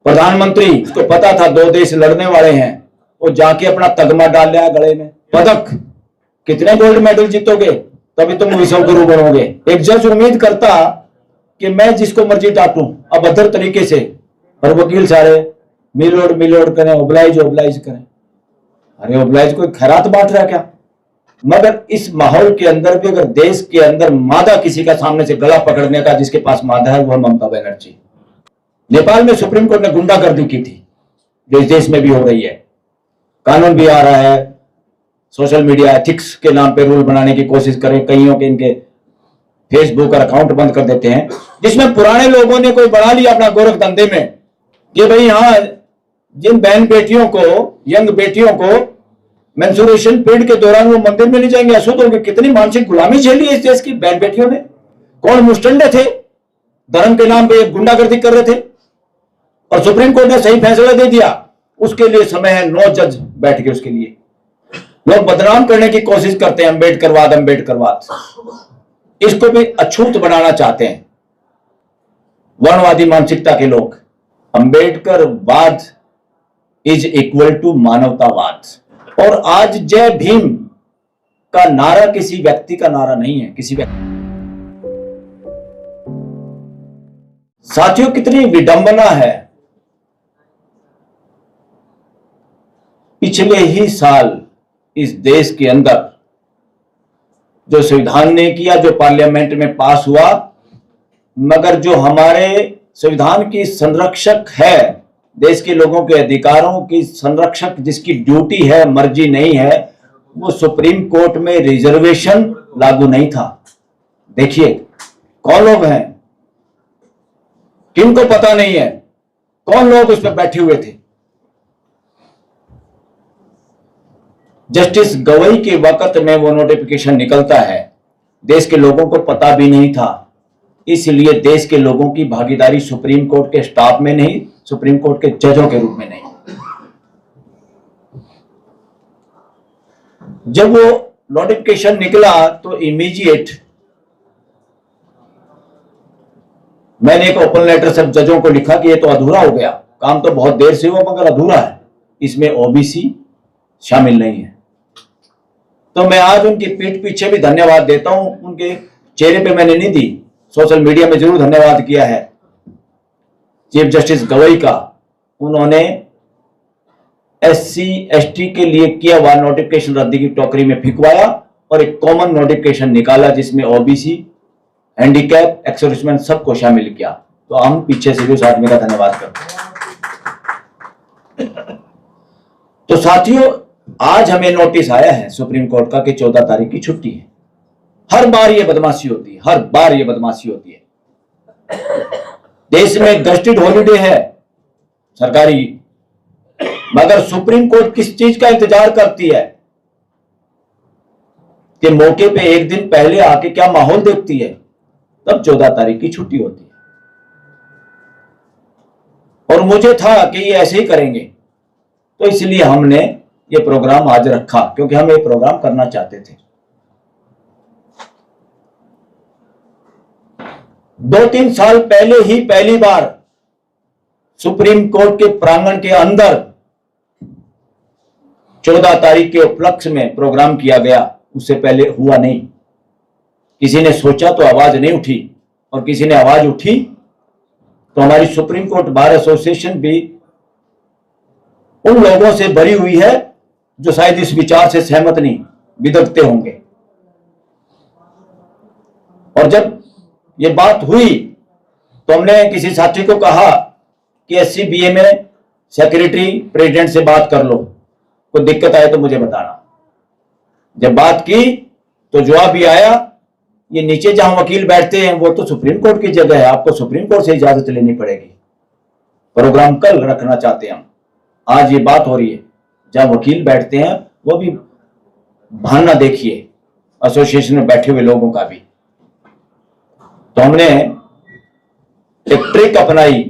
प्रधानमंत्री को पता था 2 देश लड़ने वाले हैं, वो जाके अपना तगमा डाल लिया गले में। पदक, कितने गोल्ड मेडल जीतोगे तभी तुम विश्व गुरु बनोगे। एक जज उम्मीद करता कि मैं जिसको मर्जी डांटूं अभद्र तरीके से, और वकील सारे मिलोड करें, ओब्लाइज करें। अरे ओब्लाइज कोई खैरात बांट रहा क्या? मगर इस माहौल के अंदर भी अगर देश के अंदर मादा किसी का सामने से गला पकड़ने का जिसके पास मादा है, वह ममता बनर्जी। नेपाल में सुप्रीम कोर्ट ने गुंडागर्दी की थी, जो इस देश में भी हो रही है। कानून भी आ रहा है, सोशल मीडिया एथिक्स के नाम पे रूल बनाने की कोशिश करें, कईयों के इनके फेसबुक और अकाउंट बंद कर देते हैं, जिसमें पुराने लोगों ने कोई बना लिया अपना गोरख धंधे में कि भाई यहाँ जिन बहन बेटियों को, यंग बेटियों को मेंस्ट्रुएशन पीरियड के दौरान वो मंदिर में नहीं जाएंगे, अशुद्ध होंगे। कितनी मानसिक गुलामी झेली है इस देश की बहन बेटियों ने। कौन मुस्टंडे थे, धर्म के नाम पे गुंडागर्दी कर रहे थे, और सुप्रीम कोर्ट ने सही फैसला दे दिया। उसके लिए समय है, 9 जज बैठ के उसके लिए। लोग बदनाम करने की कोशिश करते हैं, अम्बेडकरवाद। इसको भी अछूत बनाना चाहते हैं वर्णवादी मानसिकता के लोग। अम्बेडकरवाद इज इक्वल टू मानवतावाद। और आज जय भीम का नारा किसी व्यक्ति का नारा नहीं है, किसी व्यक्ति। साथियों, कितनी विडंबना है। पिछले ही साल इस देश के अंदर जो संविधान ने किया, जो पार्लियामेंट में पास हुआ, मगर जो हमारे संविधान की संरक्षक है, देश के लोगों के अधिकारों की संरक्षक जिसकी ड्यूटी है, मर्जी नहीं है, वो सुप्रीम कोर्ट में रिजर्वेशन लागू नहीं था। देखिए कौन लोग हैं, किनको पता नहीं है, कौन लोग उस पर बैठे हुए थे। जस्टिस गवई के वक्त में वो नोटिफिकेशन निकलता है, देश के लोगों को पता भी नहीं था। इसलिए देश के लोगों की भागीदारी सुप्रीम कोर्ट के स्टाफ में नहीं, सुप्रीम कोर्ट के जजों के रूप में नहीं। जब वो नोटिफिकेशन निकला तो इमीडिएट मैंने एक ओपन लेटर सब जजों को लिखा कि ये तो अधूरा हो गया, काम तो बहुत देर से हुआ मगर अधूरा है, इसमें ओबीसी शामिल नहीं है। तो मैं आज उनकी पीठ पीछे भी धन्यवाद देता हूं, उनके चेहरे पे मैंने नहीं दी, सोशल मीडिया में जरूर धन्यवाद किया है चीफ जस्टिस गवई का। उन्होंने एससी एसटी के लिए किया हुआ नोटिफिकेशन रद्दी की टोकरी में फिकवाया और एक कॉमन नोटिफिकेशन निकाला जिसमें ओबीसी, हैंडीकैप, एक्स-सर्विसमैन सबको शामिल किया। तो हम पीछे से भी उस आदमी का धन्यवाद करते हैं। तो साथियों, आज हमें नोटिस आया है सुप्रीम कोर्ट का कि 14 तारीख की छुट्टी है। हर बार ये बदमाशी होती है, हर बार ये बदमाशी होती है। देश में गस्टेड हॉलीडे है सरकारी, मगर सुप्रीम कोर्ट किस चीज का इंतजार करती है कि मौके पे एक दिन पहले आके क्या माहौल देखती है, तब 14 तारीख की छुट्टी होती है। और मुझे था कि ये ऐसे ही करेंगे, तो इसलिए हमने ये प्रोग्राम आज रखा, क्योंकि हम ये प्रोग्राम करना चाहते थे। 2-3 साल पहले ही पहली बार सुप्रीम कोर्ट के प्रांगण के अंदर 14 तारीख के उपलक्ष्य में प्रोग्राम किया गया, उससे पहले हुआ नहीं। किसी ने सोचा तो आवाज नहीं उठी, और किसी ने आवाज उठी तो हमारी सुप्रीम कोर्ट बार एसोसिएशन भी उन लोगों से भरी हुई है जो शायद इस विचार से सहमत नहीं, बिदकते होंगे। और जब ये बात हुई तो हमने किसी साथी को कहा कि एससीबीए में सेक्रेटरी प्रेसिडेंट से बात कर लो, कोई दिक्कत आए तो मुझे बताना। जब बात की तो जवाब भी आया, ये नीचे जहां वकील बैठते हैं वो तो सुप्रीम कोर्ट की जगह है, आपको सुप्रीम कोर्ट से इजाजत लेनी पड़ेगी। प्रोग्राम कल रखना चाहते हैं हम, आज ये बात हो रही है, जहां वकील बैठते हैं वो भी बहाना देखिए एसोसिएशन में बैठे हुए लोगों का भी। तो हमने एक ट्रिक अपनाई,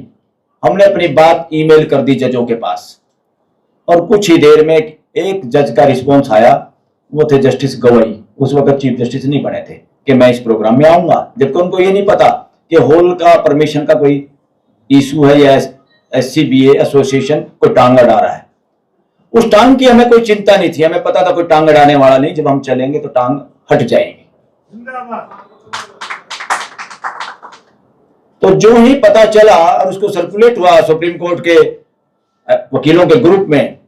हमने अपनी बात ईमेल कर दी जजों के पास, और कुछ ही देर में एक जज का रिस्पॉन्स आया, वो थे जस्टिस गवई। उस वक्त चीफ जस्टिस नहीं बने थे कि मैं इस प्रोग्राम में आऊंगा, जबकि उनको ये नहीं पता कि हॉल का परमिशन का कोई इशू है या SCBA एसोसिएशन को टांग अड़ा रहा है। उस टांग की हमें कोई चिंता नहीं थी, हमें पता था कोई टांग अड़ाने वाला नहीं, जब हम चलेंगे तो टांग हट जाएगी। तो जो ही पता चला और उसको सर्कुलेट हुआ सुप्रीम कोर्ट के वकीलों के ग्रुप में,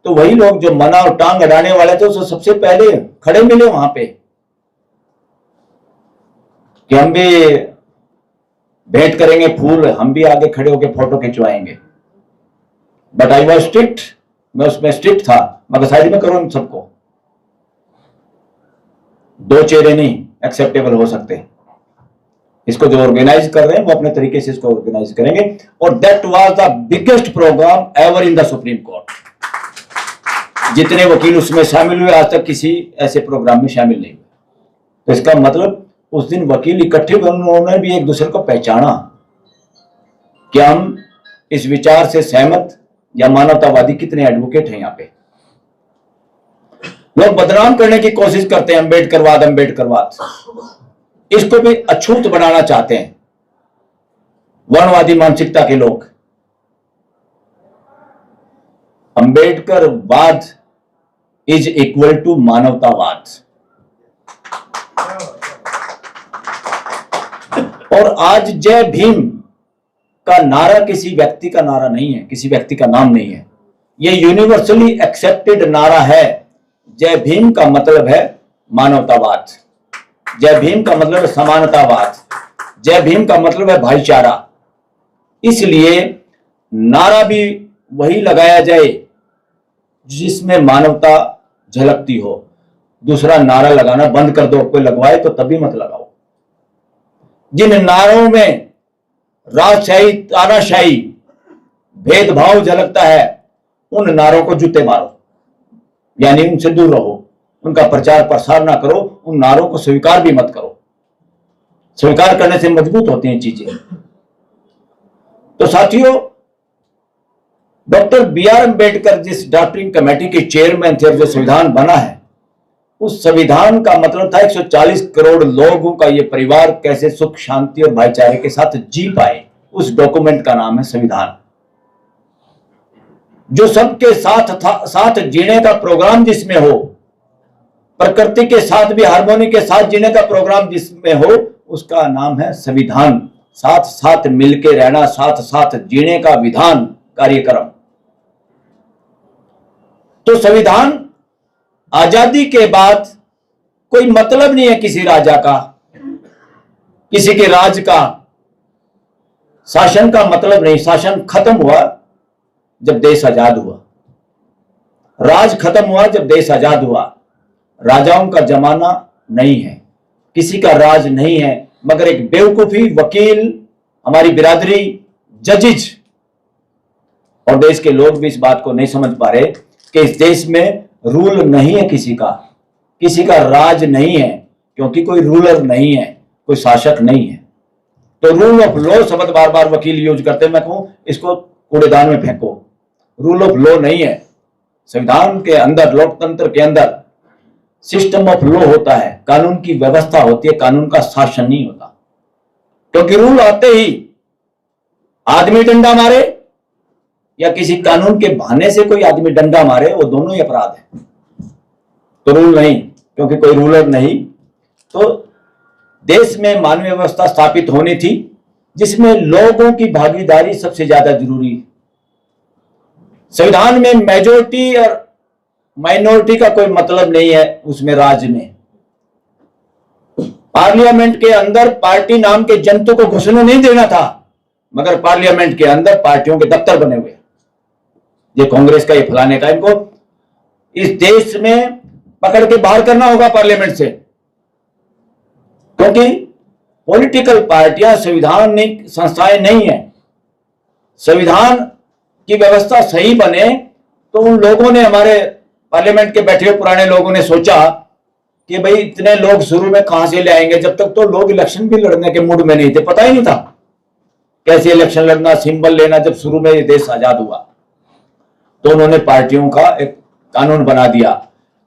तो वही लोग जो मना और टांग अड़ाने वाले थे उससे सबसे पहले खड़े मिले वहां पे कि हम भी भेंट करेंगे फूल, हम भी आगे खड़े होकर फोटो खिंचवाएंगे। बट आई वॉज स्ट्रिक्ट, मैं उसमें स्ट्रिक्ट था, मगर साइड में करो इन सबको, दो चेहरे नहीं एक्सेप्टेबल हो सकते। इसको जो ऑर्गेनाइज कर रहे हैं वो अपने तरीके से इसको ऑर्गेनाइज करेंगे। और that was the biggest programme ever in the supreme court. जितने वकील उसमें शामिल हुए आज तक किसी ऐसे प्रोग्राम में शामिल नहीं हुए। तो इसका मतलब उस दिन वकील इकट्ठे हुए, उन्होंने भी एक दूसरे को पहचाना कि हम इस विचार से सहमत या मानवतावादी कितने एडवोकेट हैं। यहां पे लोग बदनाम करने की कोशिश करते हैं, अम्बेडकरवाद अम्बेडकरवाद, इसको भी अछूत बनाना चाहते हैं वर्णवादी मानसिकता के लोग। अम्बेडकरवाद इज इक्वल टू मानवतावाद। और आज जय भीम का नारा किसी व्यक्ति का नारा नहीं है, किसी व्यक्ति का नाम नहीं है, यह यूनिवर्सली एक्सेप्टेड नारा है। जय भीम का मतलब है मानवतावाद, जय भीम का मतलब है समानतावाद, जय भीम का मतलब है भाईचारा। इसलिए नारा भी वही लगाया जाए जिसमें मानवता झलकती हो। दूसरा नारा लगाना बंद कर दो, कोई लगवाए तो तभी मत लगाओ। जिन नारों में राजशाही तानाशाही भेदभाव झलकता है उन नारों को जूते मारो, यानी उनसे दूर रहो, उनका प्रचार प्रसार ना करो, उन नारों को स्वीकार भी मत करो। स्वीकार करने से मजबूत होती हैं चीजें। तो साथियों, डॉक्टर BR अम्बेडकर जिस ड्राफ्टिंग कमेटी के चेयरमैन थे, जो संविधान बना है, उस संविधान का मतलब था 140 करोड़ लोगों का ये परिवार कैसे सुख शांति और भाईचारे के साथ जी पाए। उस डॉक्यूमेंट का नाम है संविधान। जो सबके साथ जीने का प्रोग्राम जिसमें हो, प्रकृति के साथ भी हार्मोनी के साथ जीने का प्रोग्राम जिसमें हो, उसका नाम है संविधान। साथ साथ मिलके रहना, साथ साथ जीने का विधान कार्यक्रम। तो संविधान आजादी के बाद कोई मतलब नहीं है किसी राजा का, किसी के राज का, शासन का मतलब नहीं। शासन खत्म हुआ जब देश आजाद हुआ, राज खत्म हुआ जब देश आजाद हुआ। राजाओं का जमाना नहीं है, किसी का राज नहीं है, मगर एक बेवकूफी वकील, हमारी बिरादरी, जजिज और देश के लोग भी इस बात को नहीं समझ पा रहे कि इस देश में रूल नहीं है, किसी का राज नहीं है, क्योंकि कोई रूलर नहीं है, कोई शासक नहीं है। तो रूल ऑफ लॉ शब्द बार बार वकील यूज करते हैं, मैं कहूं इसको कूड़ेदान में फेंको। रूल ऑफ लॉ नहीं है। संविधान के अंदर, लोकतंत्र के अंदर सिस्टम ऑफ लॉ होता है, कानून की व्यवस्था होती है, कानून का शासन नहीं होता। क्योंकि रूल आते ही आदमी डंडा मारे या किसी कानून के बहाने से कोई आदमी डंडा मारे, वो दोनों ही अपराध है। तो रूल नहीं, क्योंकि कोई रूलर नहीं। तो देश में मानवीय व्यवस्था स्थापित होनी थी जिसमें लोगों की भागीदारी सबसे ज्यादा जरूरी है। संविधान में मेजोरिटी और माइनॉरिटी का कोई मतलब नहीं है उसमें, राज में। पार्लियामेंट के अंदर पार्टी नाम के जंतु को घुसने नहीं देना था, मगर पार्लियामेंट के अंदर पार्टियों के दफ्तर बने हुए, ये कांग्रेस का, ये फलाने का। इनको इस देश में पकड़ के बाहर करना होगा पार्लियामेंट से, क्योंकि पॉलिटिकल पार्टियां संवैधानिक संस्थाएं नहीं है। संविधान की व्यवस्था सही बने तो उन लोगों ने, हमारे पार्लियामेंट के बैठे हुए पुराने लोगों ने सोचा कि भाई इतने लोग शुरू में कहां से ले आएंगे, जब तक तो लोग इलेक्शन भी लड़ने के मूड में नहीं थे, पता ही नहीं था कैसे इलेक्शन लड़ना, सिंबल लेना। जब शुरू में ये देश आजाद हुआ तो उन्होंने पार्टियों का एक कानून बना दिया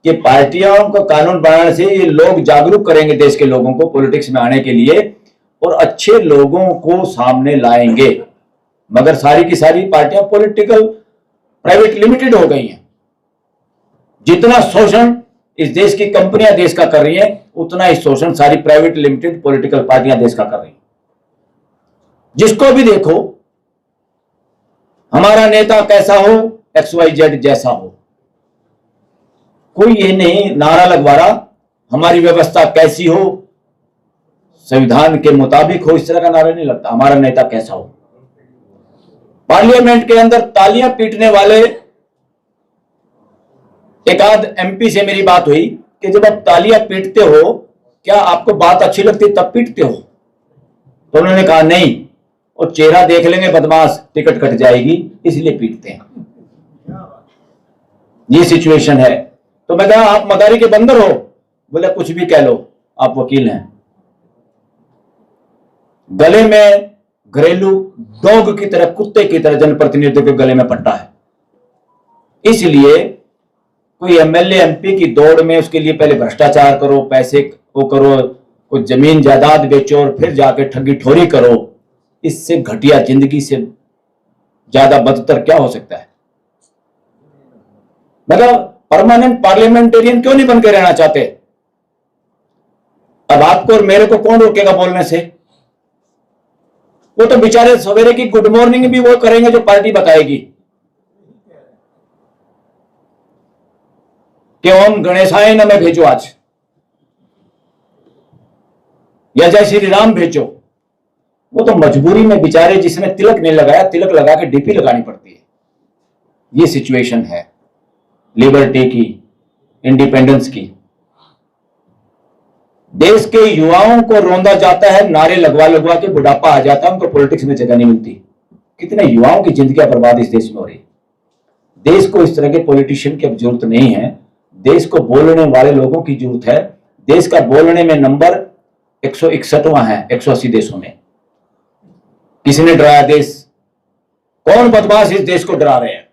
कि पार्टियों का कानून बनाने से ये लोग जागरूक करेंगे देश के लोगों को पॉलिटिक्स में आने के लिए और अच्छे लोगों को सामने लाएंगे। मगर सारी की सारी पार्टियां पॉलिटिकल प्राइवेट लिमिटेड हो गई हैं। जितना शोषण इस देश की कंपनियां देश का कर रही हैं, उतना ही शोषण सारी प्राइवेट लिमिटेड पॉलिटिकल पार्टियां देश का कर रही हैं। जिसको भी देखो, हमारा नेता कैसा हो, XYZ जैसा हो, कोई ये नहीं नारा लगवा रहा हमारी व्यवस्था कैसी हो, संविधान के मुताबिक हो, इस तरह का नारा नहीं लगता, हमारा नेता कैसा हो। पार्लियामेंट के अंदर तालियां पीटने वाले एक आध MP से मेरी बात हुई कि जब आप तालियां पीटते हो, क्या आपको बात अच्छी लगती तब पीटते हो? तो उन्होंने कहा नहीं, और चेहरा देख लेंगे बदमाश, टिकट कट जाएगी, इसलिए पीटते हैं। ये सिचुएशन है। तो मैं कहा आप मदारी के बंदर हो? बोले कुछ भी कह लो, आप वकील हैं। गले में घरेलू डॉग की तरह, कुत्ते की तरह जनप्रतिनिधियों के गले में पट्टा है। इसलिए कोई MLA MP की दौड़ में उसके लिए पहले भ्रष्टाचार करो, पैसे को करो, कोई जमीन जायदाद बेचो और फिर जाके ठगी ठोरी करो, इससे घटिया जिंदगी से ज्यादा बदतर क्या हो सकता है? मतलब परमानेंट पार्लियामेंटेरियन क्यों नहीं बनकर रहना चाहते? अब आपको और मेरे को कौन रोकेगा बोलने से? वो तो बेचारे सवेरे की गुड मॉर्निंग भी वो करेंगे जो पार्टी बताएगी कि ओम गणेशाय नमः भेजो आज, या जय श्री राम भेजो। वो तो मजबूरी में बेचारे, जिसने तिलक नहीं लगाया, तिलक लगा के DP लगानी पड़ती है। ये सिचुएशन है लिबर्टी की, इंडिपेंडेंस की। देश के युवाओं को रोंदा जाता है, नारे लगवा लगवा के बुढ़ापा आ जाता है, उनको पॉलिटिक्स में जगह नहीं मिलती। कितने युवाओं की जिंदगी बर्बाद इस देश में हो रही है। देश को इस तरह के पॉलिटिशियन की अब जरूरत नहीं है, देश को बोलने वाले लोगों की जरूरत है। देश का बोलने में नंबर 161वां है 180 देशों में। किसने डराया देश? कौन बदमाश इस देश को डरा रहे हैं?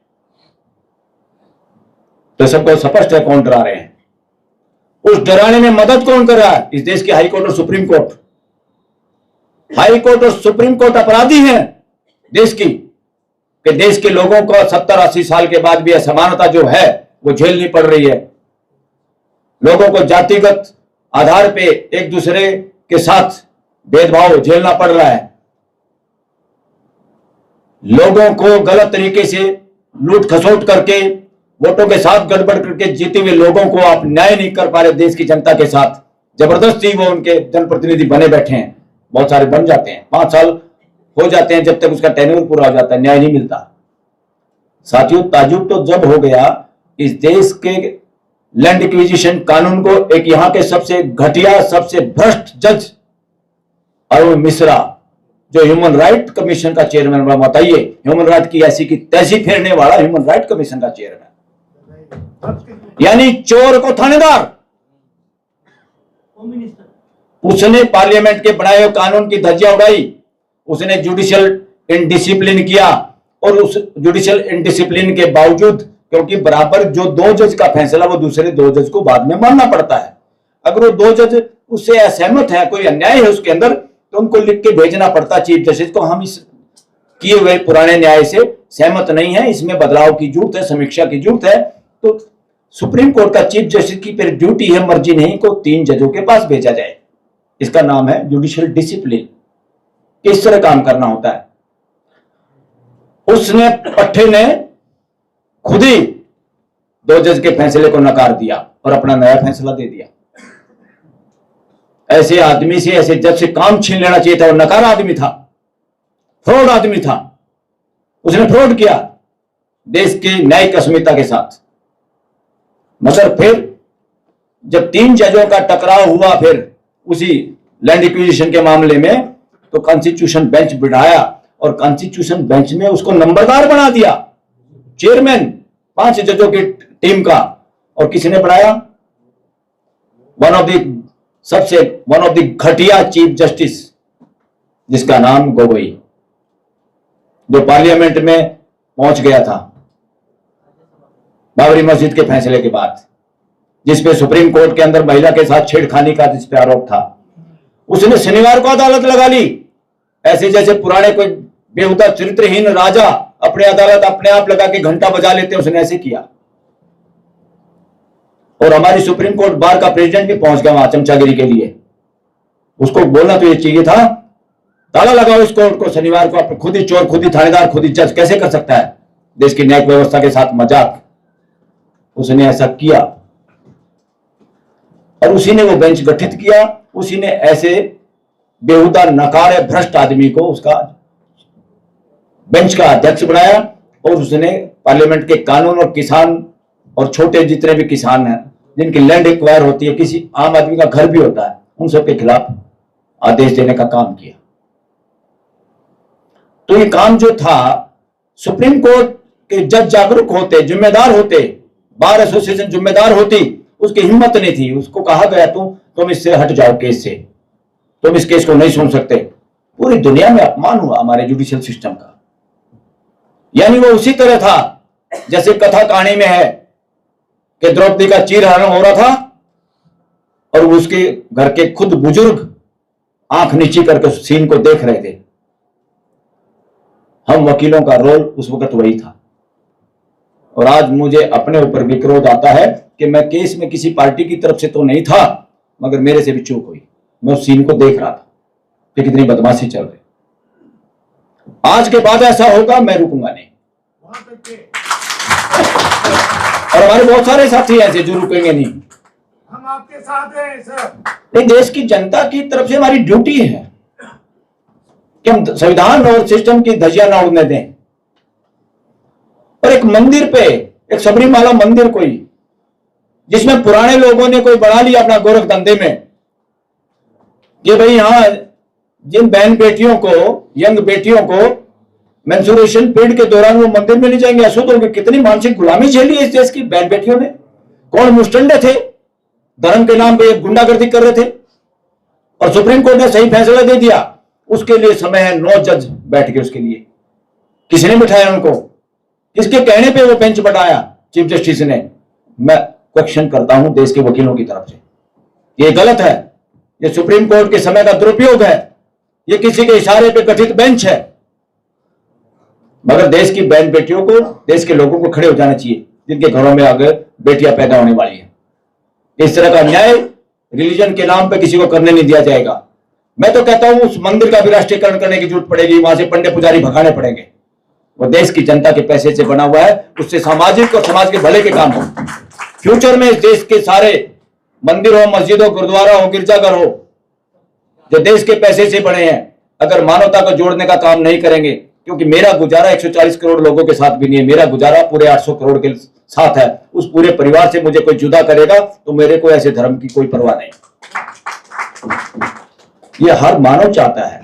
तो सबको स्पष्ट है कौन डरा रहे हैं। उस डराने में मदद कौन कर रहा है? इस देश की हाई कोर्ट और सुप्रीम कोर्ट। हाई कोर्ट और सुप्रीम कोर्ट अपराधी हैं देश की, कि देश के लोगों को 70-80 साल के बाद भी असमानता जो है वो झेलनी पड़ रही है। लोगों को जातिगत आधार पे एक दूसरे के साथ भेदभाव झेलना पड़ रहा है। लोगों को गलत तरीके से लूट खसोट करके, वोटों के साथ गड़बड़ करके जीते हुए लोगों को आप न्याय नहीं कर पा रहे देश की जनता के साथ। जबरदस्ती वो उनके जनप्रतिनिधि बने बैठे हैं। बहुत सारे बन जाते हैं, 5 साल हो जाते हैं, जब तक उसका टेन्योर पूरा हो जाता है न्याय नहीं मिलता। साथियों, ताजुब तो जब हो गया इस देश के लैंड एक्विजिशन कानून को एक यहां के सबसे घटिया, सबसे भ्रष्ट जज अरुण मिश्रा, जो ह्यूमन राइट कमीशन का चेयरमैन, बताइए, ह्यूमन राइट की ऐसी की तैसी फेरने वाला ह्यूमन राइट कमीशन का चेयरमैन, यानी चोर को थानेदार। उसने पार्लियामेंट के बनाए हुए कानून की धज्जियां उड़ाई, उसने जुडिशियल इनडिसिप्लिन किया, और उस जुडिशियल इनडिसिप्लिन के बावजूद, क्योंकि बराबर जो 2 जज का फैसला वो दूसरे 2 जज को बाद में मानना पड़ता है। अगर वो 2 जज उससे असहमत है, कोई अन्याय है उसके अंदर, तो उनको लिख के भेजना पड़ता चीफ जस्टिस को, हम इस किए हुए पुराने न्याय से सहमत नहीं है, इसमें बदलाव की जरूरत है, समीक्षा की जरूरत है। तो सुप्रीम कोर्ट का चीफ जस्टिस की फिर ड्यूटी है, मर्जी नहीं, को 3 जजों के पास भेजा जाए। इसका नाम है जुडिशियल डिसिप्लिन। किस तरह काम करना होता है। उसने पट्टे ने खुद ही 2 जज के फैसले को नकार दिया और अपना नया फैसला दे दिया। ऐसे आदमी से, ऐसे जज से काम छीन लेना चाहिए था। वो नकार आदमी था, फ्रॉड आदमी था, उसने फ्रॉड किया देश की न्यायिक अस्मिता के साथ। मगर फिर जब 3 जजों का टकराव हुआ फिर उसी लैंड एक्विजिशन के मामले में, तो कॉन्स्टिट्यूशन बेंच बिठाया और कॉन्स्टिट्यूशन बेंच में उसको नंबरदार बना दिया, चेयरमैन 5 जजों की टीम का। और किसने बनाया? वन ऑफ द घटिया चीफ जस्टिस, जिसका नाम गोगोई, जो पार्लियामेंट में पहुंच गया था बाबरी मस्जिद के फैसले के बाद, जिसपे सुप्रीम कोर्ट के अंदर महिला के साथ छेड़खानी का जिसपे आरोप था। उसने शनिवार को अदालत लगा ली, ऐसे जैसे पुराने कोई बेहुदा चरित्रहीन राजा अपने अदालत अपने आप लगा के घंटा बजा लेते, उसने ऐसे किया। और हमारी सुप्रीम कोर्ट बार का प्रेसिडेंट भी पहुंच गया वहां चमचागिरी के लिए। उसको बोलना तो ये चाहिए था, ताला लगाओ इस कोर्ट को, शनिवार को आप खुद ही चोर, खुद ही थानेदार, खुद ही जज, कैसे कर सकता है देश की न्यायिक व्यवस्था के साथ मजाक। उसने ऐसा किया और उसी ने वो बेंच गठित किया, उसी ने ऐसे बेहुदा नकारे भ्रष्ट आदमी को उसका बेंच का अध्यक्ष बनाया। और उसने पार्लियामेंट के कानून और किसान और छोटे जितने भी किसान हैं जिनकी लैंड एक्वायर होती है, किसी आम आदमी का घर भी होता है, उन सबके खिलाफ आदेश देने का काम किया। तो ये काम जो था, सुप्रीम कोर्ट के जज जागरूक होते, जिम्मेदार होते, बार एसोसिएशन जिम्मेदार होती, उसकी हिम्मत नहीं थी। उसको कहा गया तुम इससे हट जाओ केस से, तुम इस केस को नहीं सुन सकते। पूरी दुनिया में अपमान हुआ हमारे जुडिशियल सिस्टम का। यानी वो उसी तरह था जैसे कथा कहानी में है कि द्रौपदी का चीरहरण हो रहा था और उसके घर के खुद बुजुर्ग आंख नीची करके उस सीन को देख रहे थे। हम वकीलों का रोल उस वक्त वही था। और आज मुझे अपने ऊपर भी क्रोध आता है कि मैं केस में किसी पार्टी की तरफ से तो नहीं था, मगर मेरे से भी चूक हुई। मैं उस सीन को देख रहा था कि कितनी बदमाशी चल रही। आज के बाद ऐसा होगा, मैं रुकूंगा नहीं। और हमारे बहुत सारे साथी ऐसे जो रुकेंगे नहीं। हम आपके साथ हैं सर। नहीं, देश की जनता की तरफ से हमारी ड्यूटी है कि हम संविधान और सिस्टम की धज्जियां ना उड़ने दें। और एक मंदिर पे, एक सबरीमाला मंदिर कोई, जिसमें पुराने लोगों ने कोई बना लिया अपना गोरख धंधे में कि भाई यहां जिन बहन बेटियों को, यंग बेटियों को मेंस्ट्रुएशन पीरियड के दौरान वो मंदिर में नहीं जाएंगे, अशुद्ध होंगे। कितनी मानसिक गुलामी झेली है इस देश की बहन बेटियों ने। कौन मुस्टंडे थे, धर्म के नाम पे गुंडागर्दी कर रहे थे, और सुप्रीम कोर्ट ने सही फैसला दे दिया। उसके लिए समय है, 9 जज बैठ गए उसके लिए। किसने बिठाया उनको, किसके कहने पे वो बेंच बनाया चीफ जस्टिस ने? मैं क्वेश्चन करता हूं देश के वकीलों की तरफ से, ये गलत है, ये सुप्रीम कोर्ट के समय का दुरुपयोग है, ये किसी के इशारे पे गठित बेंच है। मगर देश की बहन बेटियों को, देश के लोगों को खड़े हो जाना चाहिए जिनके घरों में आगे बेटियां पैदा होने वाली है। इस तरह का न्याय रिलीजन के नाम पे किसी को करने नहीं दिया जाएगा। मैं तो कहता हूं उस मंदिर का भी राष्ट्रीयकरण करने की जरूरत पड़ेगी, वहां से पंडे पुजारी भगाने पड़ेंगे। वो देश की जनता के पैसे से बना हुआ है, उससे सामाजिक और समाज के भले के काम हो। फ्यूचर में इस देश के सारे मंदिर हो, मस्जिद हो, गुरुद्वारा हो, गिरजाघर हो, जो देश के पैसे से बने हैं, अगर मानवता को जोड़ने का काम नहीं करेंगे, क्योंकि मेरा गुजारा 140 करोड़ लोगों के साथ भी नहीं है, मेरा गुजारा पूरे 800 करोड़ के साथ है। उस पूरे परिवार से मुझे कोई जुदा करेगा तो मेरे को ऐसे धर्म की कोई परवाह नहीं। ये हर मानव चाहता है,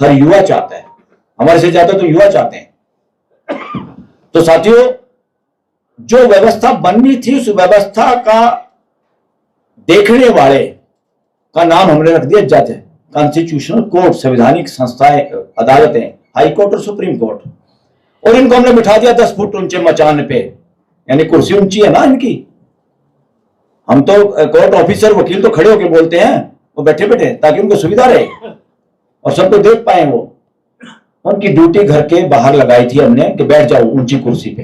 हर युवा चाहता है, हमारे से ज्यादा तो युवा चाहते हैं। तो साथियों, जो व्यवस्था बननी थी उस व्यवस्था का देखने वाले का नाम हमने रख दिया जज है। कॉन्स्टिट्यूशनल कोर्ट, संवैधानिक संस्थाएं, अदालतें, हाई कोर्ट और सुप्रीम कोर्ट, और इनको हमने बिठा दिया 10 फुट ऊंचे मचान पे। यानी कुर्सी ऊंची है ना इनकी। हम तो कोर्ट ऑफिसर, वकील तो खड़े होकर बोलते हैं, वो बैठे बैठे, ताकि उनको सुविधा रहे और सबको देख पाए। वो उनकी ड्यूटी घर के बाहर लगाई थी हमने कि बैठ जाओ ऊंची कुर्सी पे,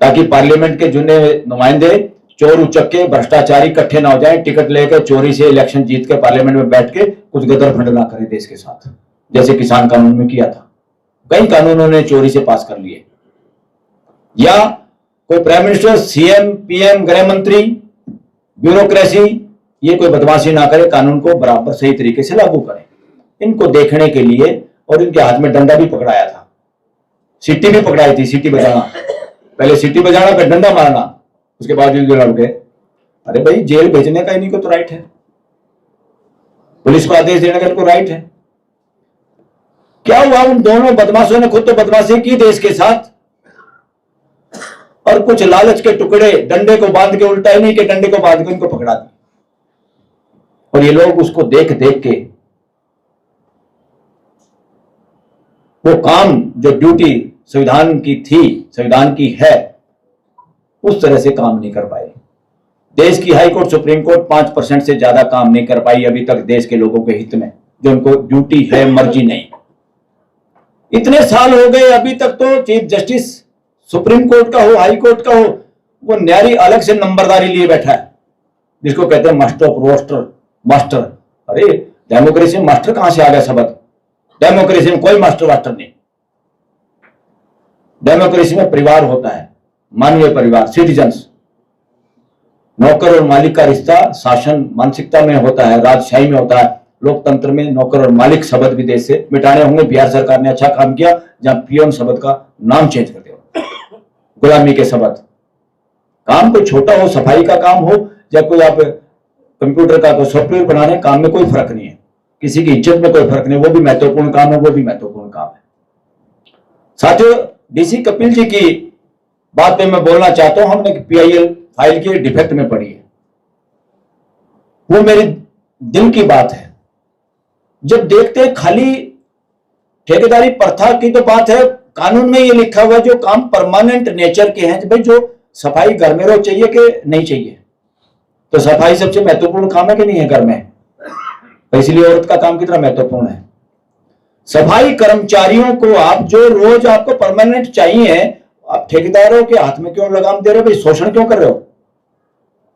ताकि पार्लियामेंट के जुने नुमाइंदे, चोर उचक्के, भ्रष्टाचारी इकट्ठे ना हो जाए, टिकट लेकर चोरी से इलेक्शन जीत के पार्लियामेंट में बैठ के कुछ गदर फंड ना करे देश के साथ, जैसे किसान कानून में किया था। कई कानूनों ने चोरी से पास कर लिए। या कोई प्राइम मिनिस्टर, सीएम, पीएम, गृह मंत्री, ब्यूरोक्रेसी, ये कोई बदमाशी ना करे, कानून को बराबर सही तरीके से लागू करे। इनको देखने के लिए, और इनके हाथ में डंडा भी पकड़ाया था, सीटी भी पकड़ाई थी, सीटी बजाना। पहले सीटी बजाना, फिर डंडा मारना, उसके बाद लड़ गए। अरे भाई, जेल भेजने का इन्हीं को तो राइट है, पुलिस को आदेश देने का इनको राइट है। क्या हुआ, उन दोनों बदमाशों ने खुद तो बदमाशी की देश के साथ, और कुछ लालच के टुकड़े डंडे को बांध के, उल्टा ही नहीं कि डंडे को बांध के इनको पकड़ा दिया। और ये लोग उसको देख देख के वो काम, जो ड्यूटी संविधान की थी, संविधान की है, उस तरह से काम नहीं कर पाए। देश की हाई कोर्ट, सुप्रीम कोर्ट 5% से ज्यादा काम नहीं कर पाई अभी तक देश के लोगों के हित में, जो उनको ड्यूटी है, मर्जी नहीं। इतने साल हो गए, अभी तक तो चीफ जस्टिस सुप्रीम कोर्ट का हो, हाई कोर्ट का हो, वो न्यारी अलग से नंबरदारी लिए बैठा है, जिसको कहते हैं मास्टर ऑफ रोस्टर, मास्टर। अरे डेमोक्रेसी में मास्टर कहां से आ गया शब्द? डेमोक्रेसी में कोई मास्टर वास्टर नहीं। डेमोक्रेसी में परिवार होता है, मानवीय परिवार, सिटीजन्स। नौकर और मालिक का रिश्ता शासन मानसिकता में होता है, राजशाही में होता है। लोकतंत्र में नौकर और मालिक शब्द विदेश से मिटाने होंगे। बिहार सरकार ने अच्छा काम किया जहां पियोन शब्द का नाम चेंज कर दिया, गुलामी के शब्द। काम कोई छोटा हो, सफाई का काम हो या कोई आप कंप्यूटर का कोई सॉफ्टवेयर बनाने, काम में कोई फर्क नहीं है, किसी की इज्जत में कोई फर्क नहीं। वो भी महत्वपूर्ण काम है, वो भी महत्वपूर्ण काम है। साथियों, डीसी कपिल जी की बात पे मैं बोलना चाहता हूं। हमने पीआईएल फाइल की डिफेक्ट में पड़ी है, वो मेरे दिल की बात है। जब देखते हैं खाली ठेकेदारी प्रथा की तो बात है, कानून में ये लिखा हुआ जो काम परमानेंट नेचर के हैं, भाई जो सफाई घर में रोज चाहिए कि नहीं चाहिए, तो सफाई सबसे महत्वपूर्ण काम है कि नहीं है घर में? तो इसलिए औरत का काम कितना महत्वपूर्ण है। सफाई कर्मचारियों को आप जो रोज आपको परमानेंट चाहिए, आप ठेकेदारों के हाथ में क्यों लगाम दे रहे हो? भाई शोषण क्यों कर रहे हो?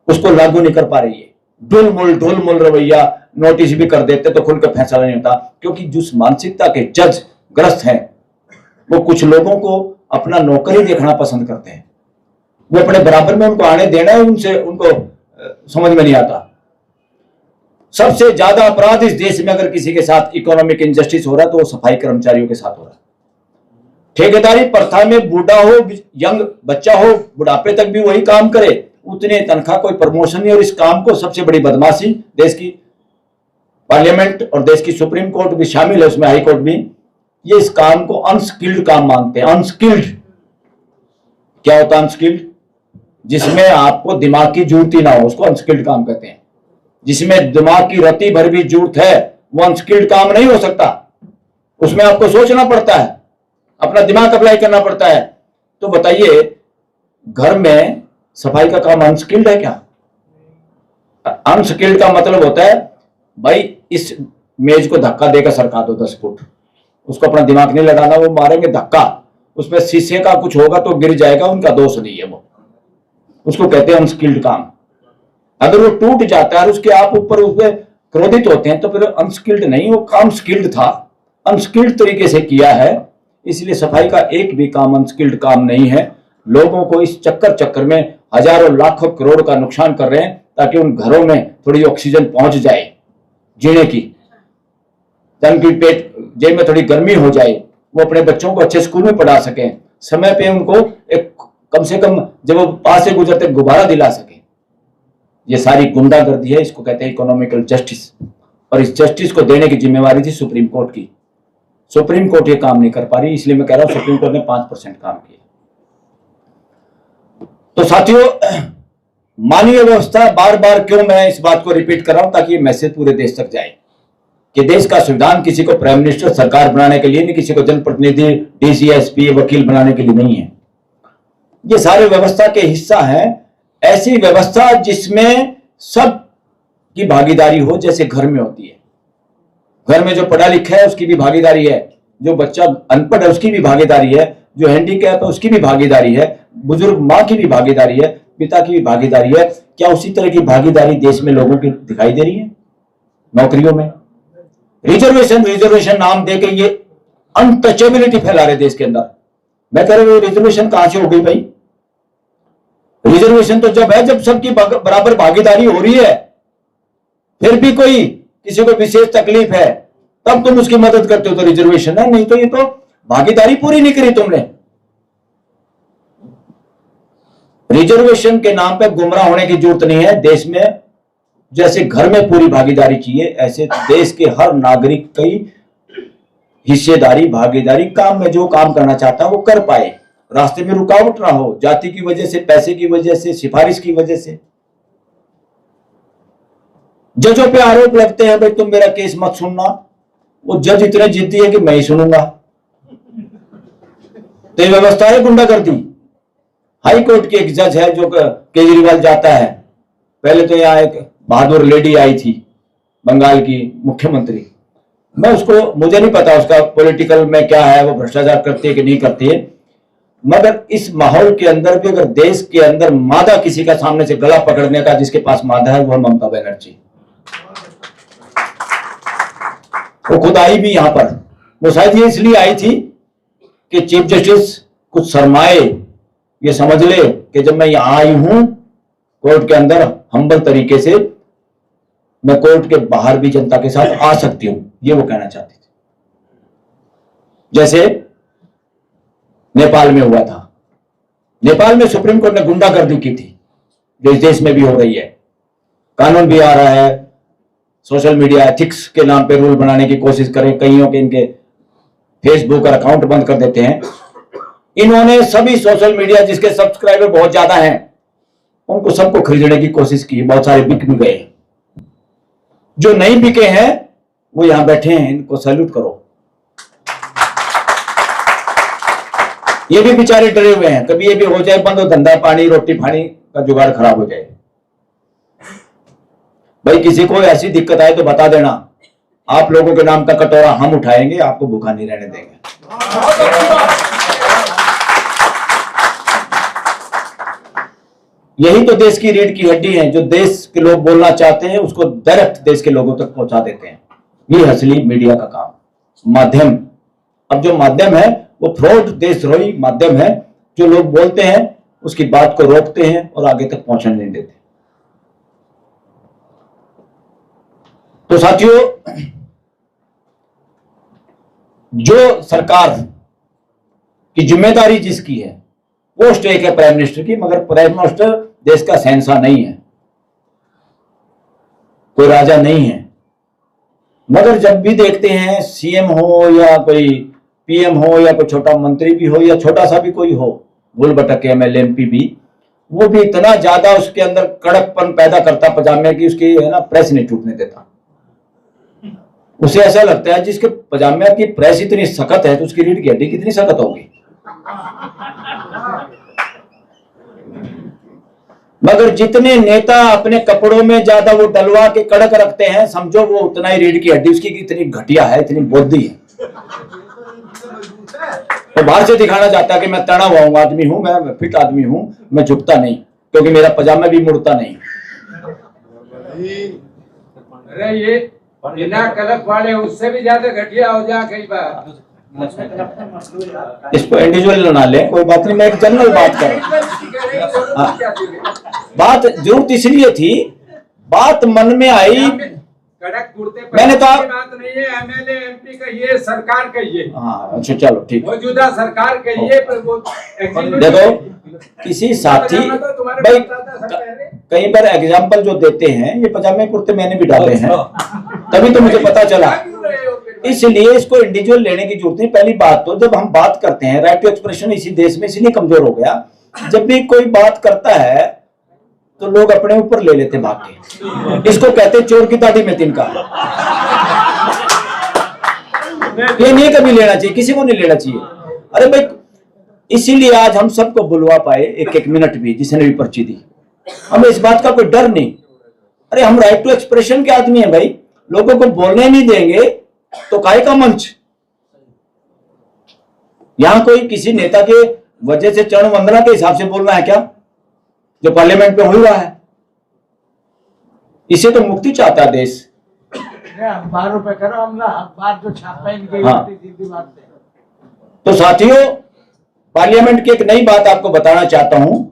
उसको लागू नहीं कर पा रही है। ढुलमुल रवैया, नोटिस भी कर देते तो खुल कर फैसला नहीं होता, क्योंकि जिस मानसिकता के जज ग्रस्त हैं वो कुछ लोगों को अपना नौकरी देखना पसंद करते हैं। वो अपने बराबर में उनको आने देना है, उनसे उनको समझ में नहीं आता। सबसे ज्यादा अपराध इस देश में अगर किसी के साथ इकोनॉमिक इनजस्टिस हो रहा है तो वो सफाई कर्मचारियों के साथ हो रहा है। ठेकेदारी प्रथा में बूढ़ा हो, यंग बच्चा हो, बुढ़ापे तक भी वही काम करे, उतने तनख्वाह, कोई प्रमोशन नहीं। और इस काम को सबसे बड़ी बदमाशी, देश की पार्लियामेंट और देश की सुप्रीम कोर्ट भी शामिल है उसमें, हाई कोर्ट भी, ये इस काम को अनस्किल्ड काम मानते हैं। अनस्किल्ड क्या होता है? अनस्किल्ड जिसमें आपको दिमाग की जरूरत ही ना हो, उसको अनस्किल्ड काम कहते हैं। जिसमें दिमाग की रत्ती भर भी जरूरत है वो अनस्किल्ड काम नहीं हो सकता। उसमें आपको सोचना पड़ता है, अपना दिमाग अप्लाई करना पड़ता है। तो बताइए, घर में सफाई का काम अनस्किल्ड है क्या? अनस्किल्ड का मतलब होता है भाई इस मेज को धक्का देकर सरका दो 10 फुट, उसको अपना दिमाग नहीं लगाना, वो मारेंगे धक्का, उसमें शीशे का कुछ होगा तो गिर जाएगा, उनका दोष नहीं है वो, उसको कहते हैं अनस्किल्ड काम। अगर वो टूट जाता है उसके आप ऊपर उसमें क्रोधित होते हैं तो फिर अनस्किल्ड नहीं, वो काम स्किल्ड था, अनस्किल्ड तरीके से किया है। इसलिए सफाई का एक भी काम अनस्किल्ड काम नहीं है। लोगों को इस चक्कर में हजारों लाखों करोड़ का नुकसान कर रहे हैं ताकि उन घरों में थोड़ी ऑक्सीजन पहुंच जाए जीने की, ताकि पेट जेब में थोड़ी गर्मी हो जाए, वो अपने बच्चों को अच्छे स्कूल में पढ़ा सकें, समय पे उनको एक कम से कम जब वो पास से गुजरते गुब्बारा दिला सके। ये सारी गुंडागर्दी है, इसको कहते हैं इकोनॉमिकल जस्टिस। और इस जस्टिस को देने की जिम्मेवारी थी सुप्रीम कोर्ट की। सुप्रीम कोर्ट ये काम नहीं कर पा रही, इसलिए मैं कह रहा हूं सुप्रीम कोर्ट ने 5% काम किया। तो साथियों, मानवीय व्यवस्था, बार बार क्यों मैं इस बात को रिपीट कर रहा हूं, ताकि ये मैसेज पूरे देश तक जाए कि देश का संविधान किसी को प्राइम मिनिस्टर, सरकार बनाने के लिए नहीं, किसी को जनप्रतिनिधि, डीसी, एसपी, वकील बनाने के लिए नहीं है। ये सारे व्यवस्था के हिस्सा है। ऐसी व्यवस्था जिसमें सब की भागीदारी हो, जैसे घर में होती है। घर में जो पढ़ा लिखा है उसकी भी भागीदारी है, जो बच्चा अनपढ़ है उसकी भी भागीदारी है, जो हैंडीकैप है उसकी भी भागीदारी है, बुजुर्ग माँ की भी भागीदारी है, पिता की भी भागीदारी है। क्या उसी तरह की भागीदारी देश में लोगों की दिखाई दे रही है? नौकरियों में रिजर्वेशन नाम देके ये अनटचेबिलिटी फैला रहे देश के अंदर। मैं कह रहा हूं रिजर्वेशन कहां से हो गई भाई? रिजर्वेशन तो जब है जब सबकी बराबर भागीदारी हो रही है, फिर भी कोई किसी को विशेष तकलीफ है तब तुम उसकी मदद करते हो तो रिजर्वेशन है, नहीं तो ये तो भागीदारी पूरी नहीं करी तुमने। रिजर्वेशन के नाम पे गुमराह होने की जरूरत नहीं है। देश में जैसे घर में पूरी भागीदारी चाहिए, ऐसे देश के हर नागरिक की हिस्सेदारी, भागीदारी, काम में जो काम करना चाहता है वो कर पाए, रास्ते में रुकावट ना हो, जाति की वजह से, पैसे की वजह से, सिफारिश की वजह से। जजों पे आरोप लगते हैं भाई तुम मेरा केस मत सुनना, वो जज इतने जिद्दी है कि मैं ही सुनूंगा। तो ये व्यवस्था है गुंडागर्दी। हाई कोर्ट की एक जज है जो केजरीवाल जाता है, पहले तो यहाँ एक बहादुर लेडी आई थी, बंगाल की मुख्यमंत्री, मैं उसको, मुझे नहीं पता उसका पॉलिटिकल में क्या है, वो भ्रष्टाचार करती है कि नहीं करती है, मगर इस माहौल के अंदर भी अगर देश के अंदर मादा किसी का सामने से गला पकड़ने का जिसके पास मादा है वो है ममता बनर्जी। वो खुद आई भी यहां पर, वो शायद ये इसलिए आई थी कि चीफ जस्टिस कुछ शर्माए, ये समझ ले कि जब मैं यहां आई हूं कोर्ट के अंदर हम्बल तरीके से, मैं कोर्ट के बाहर भी जनता के साथ आ सकती हूं, ये वो कहना चाहती थी। जैसे नेपाल में हुआ था, नेपाल में सुप्रीम कोर्ट ने गुंडागर्दी की थी जो इस देश में भी हो रही है, कानून भी आ रहा है, सोशल मीडिया एथिक्स के नाम पे रूल बनाने की कोशिश करें, कईयों के इनके फेसबुक और अकाउंट बंद कर देते हैं। इन्होंने सभी सोशल मीडिया जिसके सब्सक्राइबर बहुत ज्यादा हैं उनको सबको खरीदने की कोशिश की, बहुत सारे बिक भी गए, जो नहीं बिके हैं वो यहां बैठे हैं, इनको सैल्यूट करो। ये भी बेचारे डरे हुए हैं, कभी ये भी हो जाए बंद हो धंधा पानी रोटी पानी का जुगाड़ खराब हो जाए। भाई किसी को ऐसी दिक्कत आए तो बता देना, आप लोगों के नाम का कटोरा हम उठाएंगे, आपको भूखा नहीं रहने देंगे। यही तो देश की रीढ़ की हड्डी है, जो देश के लोग बोलना चाहते हैं उसको डायरेक्ट देश के लोगों तक पहुंचा देते हैं। ये असली मीडिया का काम, माध्यम। अब जो माध्यम है वो फ्रॉड देशद्रोही माध्यम है, जो लोग बोलते हैं उसकी बात को रोकते हैं और आगे तक पहुंचने नहीं देते। तो साथियों, जो सरकार की जिम्मेदारी जिसकी है पोस्ट एक है प्राइम मिनिस्टर की, मगर प्राइम मिनिस्टर देश का शहंशाह नहीं है, कोई राजा नहीं है। मगर जब भी देखते हैं सीएम हो या कोई पीएम हो या कोई छोटा मंत्री भी हो या छोटा सा भी कोई हो, भूल भटक के एमएलए एमपी भी, वो भी इतना ज्यादा उसके अंदर कड़कपन पैदा करता पजामे की, उसकी है ना प्रेस नहीं टूटने देता। उसे ऐसा लगता है जिसके पजामे की प्रेस इतनी सख्त है तो उसकी रीढ़ की हड्डी कितनी सख्त होगी। मगर जितने नेता अपने कपड़ों में ज्यादा वो डलवा के कड़क रखते हैं, समझो वो उतना ही रीढ़ की हड्डी उसकी इतनी घटिया है, इतनी बोधी है। तो बाहर से दिखाना चाहता है कि मैं तड़ा हुआ आदमी हूं, मैं फिट आदमी हूं, मैं झुकता नहीं क्योंकि मेरा पजामा भी मुड़ता नहीं। अरे ये बिना कलप वाले उससे भी ज्यादा घटिया हो जा कई बार। इसको इंडिविजुअल ना ले, कोई बात नहीं, मैं एक जनरल बात कर रहा हूं। बात जरूरत इसलिए थी, बात मन में आई, कड़क कुर्ते मैंने तो बात नहीं है, एमएलए एमपी कहिए, सरकार कहिए, हाँ अच्छा चलो ठीक, मौजूदा सरकार कहिए, देखो किसी साथी भाई कई बार एग्जाम्पल जो देते हैं, ये पजामे कुर्ते मैंने भी डाले हैं तभी तो मुझे पता चला, इसलिए इसको इंडिविजुअल लेने की जरूरत नहीं। पहली बात तो जब हम बात करते हैं, राइट टू एक्सप्रेशन इसी देश में इसलिए कमजोर हो गया, जब भी कोई बात करता है तो लोग अपने ऊपर ले लेते भाग के, इसको कहते चोर की दाढ़ी में तिनका। ये नहीं कभी लेना चाहिए, किसी को नहीं लेना चाहिए। अरे भाई इसीलिए आज हम सबको बुलवा पाए एक एक मिनट भी, जिसने भी पर्ची दी, हमें इस बात का कोई डर नहीं। अरे हम राइट टू एक्सप्रेशन के आदमी हैं भाई, लोगों को बोलने नहीं देंगे तो काहे का मंच। यहां कोई किसी नेता के वजह से चरण वंदना के हिसाब से बोलना है क्या, जो पार्लियामेंट में हुआ है? इसे तो मुक्ति चाहता है देश। अखबारों पे करो हमला, अखबार जो छापा इनके हाँ। सीधी बात है। तो साथियों, पार्लियामेंट की एक नई बात आपको बताना चाहता हूं।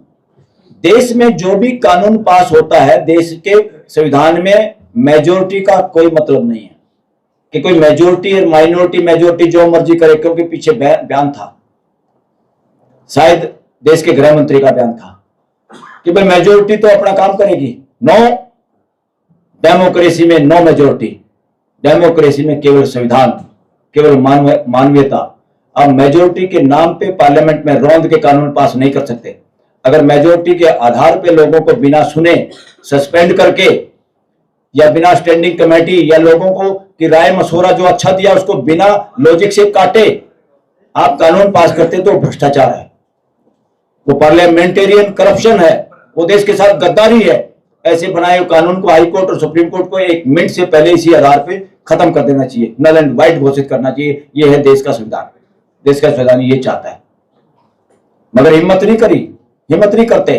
देश में जो भी कानून पास होता है, देश के संविधान में मेजोरिटी का कोई मतलब नहीं है कि कोई मेजोरिटी और माइनॉरिटी, मेजोरिटी जो मर्जी करे, क्योंकि पीछे बयान था, शायद देश के गृह मंत्री का बयान था कि भाई मेजोरिटी तो अपना काम करेगी। नो, डेमोक्रेसी में नो मेजोरिटी, डेमोक्रेसी में केवल संविधान, केवल मानवीयता। अब मेजोरिटी के नाम पे पार्लियामेंट में रौंद के कानून पास नहीं कर सकते। अगर मेजोरिटी के आधार पे लोगों को बिना सुने सस्पेंड करके, या बिना स्टैंडिंग कमेटी या लोगों को की राय मशवरा जो अच्छा दिया उसको बिना लॉजिक से काटे आप कानून पास करते तो भ्रष्टाचार है, वो पार्लियामेंटेरियन करप्शन है, वो देश के साथ गद्दारी है। ऐसे बनाए हुए कानून को हाई कोर्ट और सुप्रीम कोर्ट को 1 मिनट से पहले इसी आधार पे खत्म कर देना चाहिए, नल एंड वाइट घोषित करना चाहिए। ये है देश का संविधान, देश का संविधान ये चाहता है। मगर हिम्मत नहीं करी, हिम्मत नहीं करते।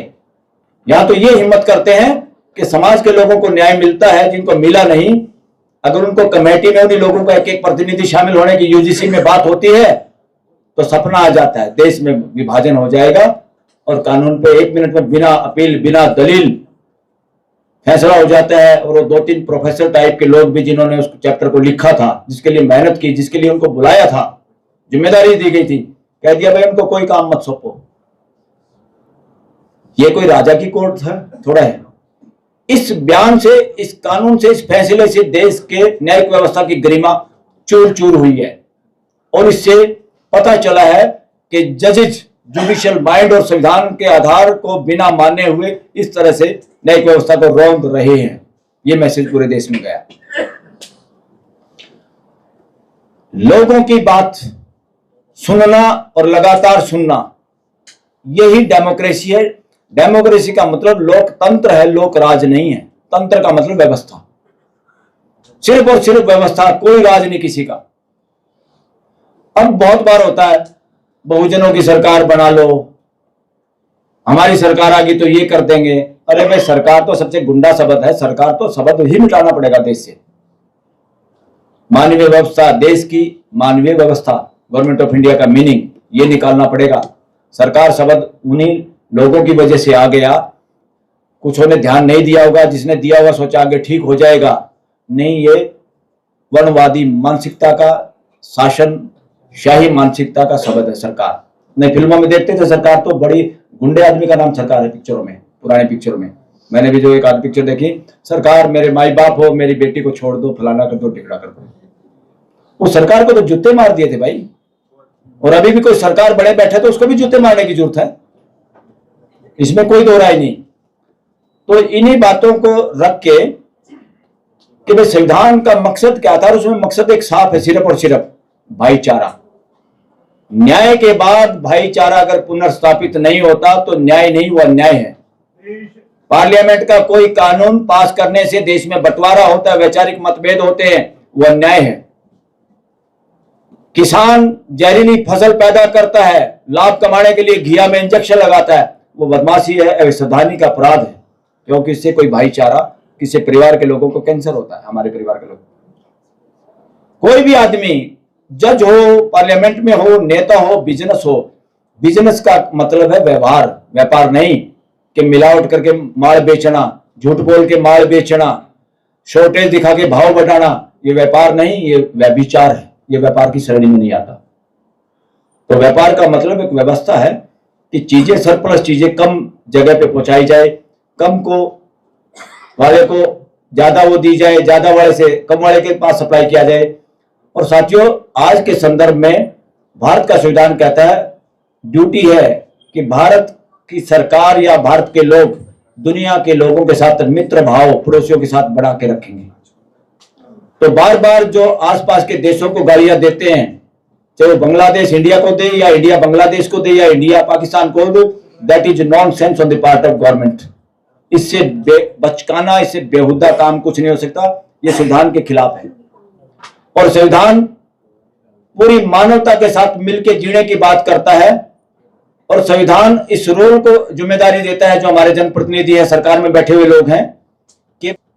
यहां तो ये हिम्मत करते हैं कि समाज के लोगों को न्याय मिलता है, जिनको मिला नहीं, अगर उनको कमेटी में उन्हीं लोगों का एक प्रतिनिधि शामिल होने की यूजीसी में बात होती है तो सपना आ जाता है, देश में विभाजन हो जाएगा और कानून पे 1 मिनट में बिना अपील बिना दलील फैसला हो जाता है। और वो 2-3 प्रोफेसर टाइप के लोग भी जिन्होंने उस चैप्टर को लिखा था, जिसके लिए मेहनत की, जिसके लिए उनको बुलाया था, जिम्मेदारी दी गई थी, कह दिया भाई उनको कोई काम मत सौंपो। ये कोई राजा की कोर्ट है थोड़ा है। इस बयान से, इस कानून से, इस फैसले से देश के न्यायिक व्यवस्था की गरिमा चूर चूर हुई है। और इससे पता चला है कि जजेज जुडिशियल माइंड और संविधान के आधार को बिना माने हुए इस तरह से न्यायिक व्यवस्था को रौंद रहे हैं। ये मैसेज पूरे देश में गया। लोगों की बात सुनना और लगातार सुनना, यही डेमोक्रेसी है। डेमोक्रेसी का मतलब लोकतंत्र है, लोकराज नहीं है। तंत्र का मतलब व्यवस्था, सिर्फ और सिर्फ व्यवस्था, कोई राज नहीं किसी का। अब बहुत बार होता है बहुजनों की सरकार बना लो, हमारी सरकार आ गई तो ये कर देंगे। अरे भाई सरकार तो सबसे गुंडा शब्द है, सरकार तो शब्द ही मिटाना पड़ेगा देश से। मानवीय व्यवस्था, देश की मानवीय व्यवस्था, गवर्नमेंट ऑफ इंडिया का मीनिंग ये निकालना पड़ेगा। सरकार शब्द उन्हीं लोगों की वजह से आ गया, कुछ ने ध्यान नहीं दिया होगा, जिसने दिया होगा सोचा आगे ठीक हो जाएगा। नहीं, ये वर्णवादी मानसिकता का, शासन शाही मानसिकता का शब्द है सरकार। नहीं, फिल्मों में देखते थे सरकार तो बड़ी गुंडे आदमी का नाम सरकार है पिक्चरों में, पुराने पिक्चरों में। मैंने भी जो एक आध पिक्चर देखी, सरकार मेरे माई बाप हो, मेरी बेटी को छोड़ दो, फलाना कर दो, टिकड़ा कर दो। उस सरकार को तो जूते मार दिए थे भाई। और अभी भी कोई सरकार बड़े बैठे तो उसको भी जूते मारने की जरूरत है, इसमें कोई दो राय नहीं। तो इन्हीं बातों को रख के कि भाई संविधान का मकसद क्या था, उसमें मकसद एक साफ है, सिर्फ और सिर्फ भाईचारा। न्याय के बाद भाईचारा अगर पुनर्स्थापित नहीं होता तो न्याय नहीं, वो अन्याय है। पार्लियामेंट का कोई कानून पास करने से देश में बंटवारा होता है, वैचारिक मतभेद होते हैं, वो अन्याय है। किसान जहरीली फसल पैदा करता है, लाभ कमाने के लिए घिया में इंजेक्शन लगाता है, वो बदमाशी है, अवैधानिक अपराध है। क्योंकि इससे कोई भाईचारा, किसी परिवार के लोगों को कैंसर होता है। हमारे परिवार के लोग, कोई भी आदमी, जज हो, पार्लियामेंट में हो, नेता हो, बिजनेस हो, बिजनेस का मतलब है व्यवहार, व्यापार नहीं कि मिलावट करके माल बेचना, झूठ बोल के माल बेचना, शॉर्टेज दिखा के भाव बढ़ाना, ये व्यापार नहीं, ये व्यभिचार है। ये व्यापार की श्रेणी में नहीं आता। तो व्यापार का मतलब एक व्यवस्था है कि चीजें सरप्लस, चीजें कम जगह पे पहुंचाई जाए, कम को वाले को ज्यादा वो दी जाए, ज्यादा वाले से कम वाले के पास सप्लाई किया जाए। और साथियों, आज के संदर्भ में भारत का संविधान कहता है, ड्यूटी है कि भारत की सरकार या भारत के लोग दुनिया के लोगों के साथ मित्र भाव, पड़ोसियों के साथ बढ़ा के रखेंगे। तो बार बार जो आसपास के देशों को गालियां देते हैं, चाहे वो बांग्लादेश इंडिया को दे या इंडिया बांग्लादेश को दे या इंडिया पाकिस्तान को दे, that is nonsense on the part of government. इससे बचकाना, इससे बेहुदा काम कुछ नहीं हो सकता। ये संविधान के खिलाफ है। और संविधान पूरी मानवता के साथ मिलकर जीने की बात करता है। और संविधान इस रोल को जिम्मेदारी देता है, जो हमारे जनप्रतिनिधि है, सरकार में बैठे हुए लोग हैं,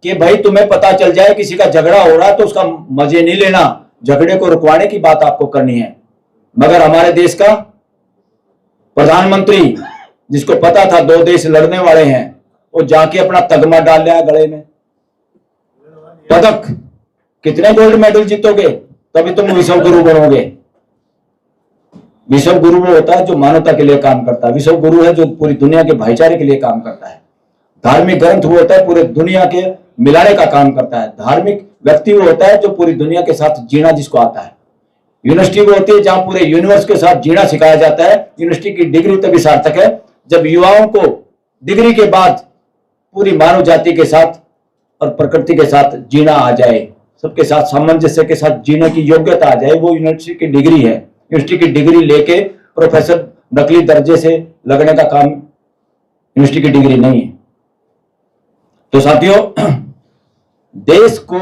कि भाई तुम्हें पता चल जाए किसी का झगड़ा हो रहा है तो उसका मजे नहीं लेना, झगड़े को रुकवाने की बात आपको करनी है। मगर हमारे देश का प्रधानमंत्री, जिसको पता था 2 देश लड़ने वाले हैं, वो जाके अपना तगमा डाल लिया गले में। पदक, कितने गोल्ड मेडल जीतोगे तभी तुम विश्व गुरु बनोगे। विश्व गुरु वो होता है जो मानवता के लिए काम करता है। विश्व गुरु है जो पूरी दुनिया के भाईचारे के लिए काम करता है। धार्मिक ग्रंथ वो होता है पूरे दुनिया के मिलाने का काम करता है। धार्मिक व्यक्ति वो होता है जो पूरी दुनिया के साथ जीना जिसको आता है। यूनिवर्सिटी वो होती है जहां पूरे यूनिवर्स के साथ जीना सिखाया जाता है। यूनिवर्सिटी की डिग्री तभी सार्थक है जब युवाओं को डिग्री के बाद पूरी मानव जाति के साथ और प्रकृति के साथ जीना आ जाए, सबके साथ सामंजस्य के साथ जीने की योग्यता आ जाए। वो यूनिवर्सिटी की डिग्री है। यूनिवर्सिटी की डिग्री लेके प्रोफेसर नकली दर्जे से लगने का काम यूनिवर्सिटी की डिग्री नहीं है। तो साथियों, देश को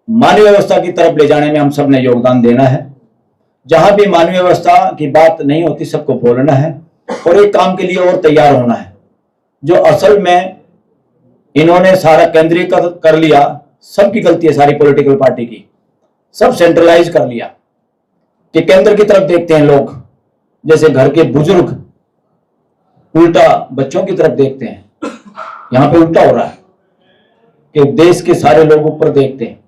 मानवीय व्यवस्था की तरफ ले जाने में हम सब ने योगदान देना है। जहां भी मानवीय व्यवस्था की बात नहीं होती सबको बोलना है और एक काम के लिए और तैयार होना है। जो असल में इन्होंने सारा केंद्रीकृत कर लिया, सबकी गलती है सारी पॉलिटिकल पार्टी की, सब सेंट्रलाइज कर लिया कि केंद्र की तरफ देखते हैं लोग, जैसे घर के बुजुर्ग उल्टा बच्चों की तरफ देखते हैं। यहां पे उल्टा हो रहा है कि देश के सारे लोग ऊपर देखते हैं,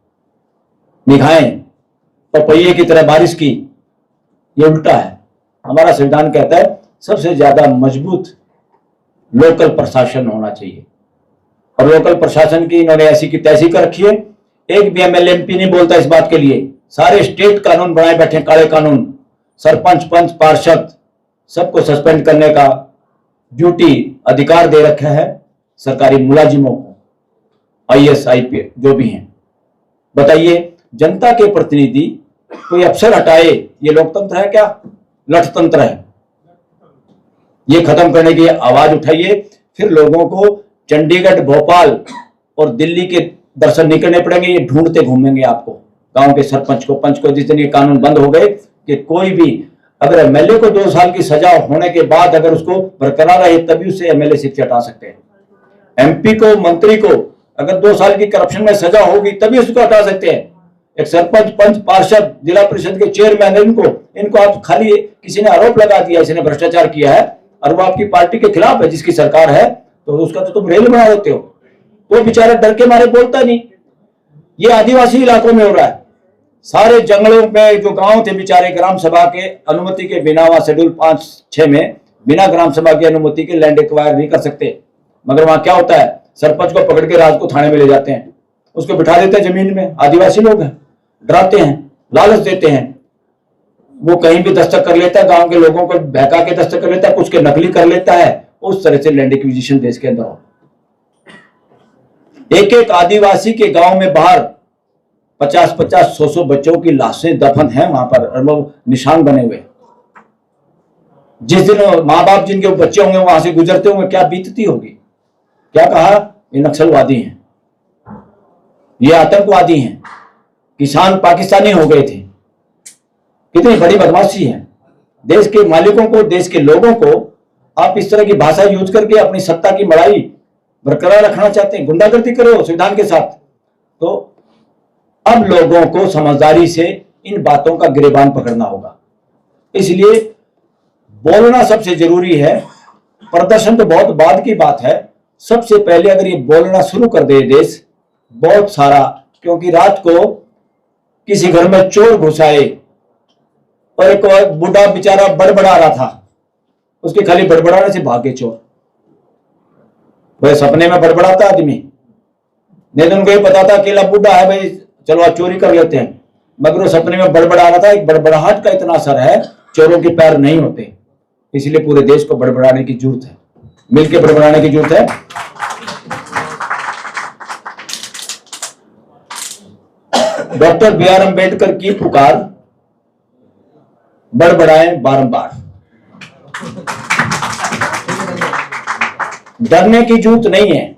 निगाहें पपैये की तरह बारिश की, ये उल्टा है। हमारा संविधान कहता है सबसे ज्यादा मजबूत लोकल प्रशासन होना चाहिए और लोकल प्रशासन की इन्होंने ऐसी की तैसी कर रखी है। एक भी एमएलए एमपी नहीं बोलता इस बात के लिए, सारे स्टेट कानून बनाए बैठे, काले कानून। सरपंच पंच पार्षद सबको सस्पेंड करने का ड्यूटी अधिकार दे रखा है सरकारी मुलाजिमों को, आईएएस आईपीएस जो भी हैं। बताइए, जनता के प्रतिनिधि कोई अफसर हटाए, ये लोकतंत्र है क्या? लठतंत्र है। ये खत्म करने की आवाज उठाइए, फिर लोगों को चंडीगढ़, भोपाल और दिल्ली के दर्शन नहीं करने पड़ेंगे। ये ढूंढते घूमेंगे आपको, गांव के सरपंच को, पंच को। जिस दिन ये कानून बंद हो गए कि कोई भी अगर एमएलए को 2 साल की सजा होने के बाद अगर उसको बरकरार रहे तभी उसे एमएलए सीट से हटा सकते हैं। एमपी को, मंत्री को अगर 2 साल की करप्शन में सजा होगी तभी उसको हटा सकते हैं। एक सरपंच पंच पार्षद जिला परिषद के चेयरमैन, इनको आप खाली किसी ने आरोप लगा दिया इसने भ्रष्टाचार किया है और वो आपकी पार्टी के खिलाफ है, जिसकी सरकार है, तो उसका तो तुम रेल बना देते हो। तो बेचारा डर के मारे बोलता नहीं। ये आदिवासी इलाकों में हो रहा है, सारे जंगलों में जो गांव थे बेचारे, ग्राम सभा के अनुमति के बिना, वहां शेड्यूल 5-6 में बिना ग्राम सभा की अनुमति के लैंड एक्वायर नहीं कर सकते। मगर वहां क्या होता है, सरपंच को पकड़ के रात को थाने में ले जाते हैं, उसको बिठा देते हैं जमीन में। आदिवासी लोग हैं, डराते हैं, लालच देते हैं। वो कहीं भी दस्तक कर लेता है, गांव के लोगों को बहका के दस्तक कर लेता है, कुछ के नकली कर लेता है। उस तरह से लैंड एक्विजिशन देश के अंदर हो। एक एक आदिवासी के गांव में बाहर 50-50, 100-100 बच्चों की लाशें दफन हैं वहां पर, और वो निशान बने हुए। जिस दिन माँ बाप जिनके बच्चे होंगे वहां से गुजरते होंगे, क्या बीतती होगी। क्या कहा, ये नक्सलवादी हैं, ये आतंकवादी हैं, किसान पाकिस्तानी हो गए थे। कितनी बड़ी बदमाशी है। देश के मालिकों को, देश के लोगों को आप इस तरह की भाषा यूज करके अपनी सत्ता की बड़ाई बरकरार रखना चाहते हैं, गुंडागर्दी करो संविधान के साथ। तो अब लोगों को समझदारी से इन बातों का गिरेबान पकड़ना होगा। इसलिए बोलना सबसे जरूरी है। प्रदर्शन तो बहुत बाद की बात है। सबसे पहले अगर ये बोलना शुरू कर दे देश, बहुत सारा, क्योंकि रात को किसी घर में चोर घुस आए और एक बूढ़ा बेचारा बड़बड़ा रहा था, उसके खाली बड़बड़ाने से भागे चोर। वह सपने में बड़बड़ाता आदमी, नहीं तो उनको ये पता था अकेला बूढ़ा है, भाई चलो आज चोरी कर लेते हैं। मगर वो सपने में बड़बड़ा रहा था। एक बड़बड़ाहट का इतना असर है, चोरों के पैर नहीं होते। इसलिए पूरे देश को बड़बड़ाने की जरूरत है, मिलकर बड़बड़ाने की जरूरत है। Doctor B R. अम्बेडकर की पुकार, बड़बड़ाएं बारंबार। डरने की जरूरत नहीं है।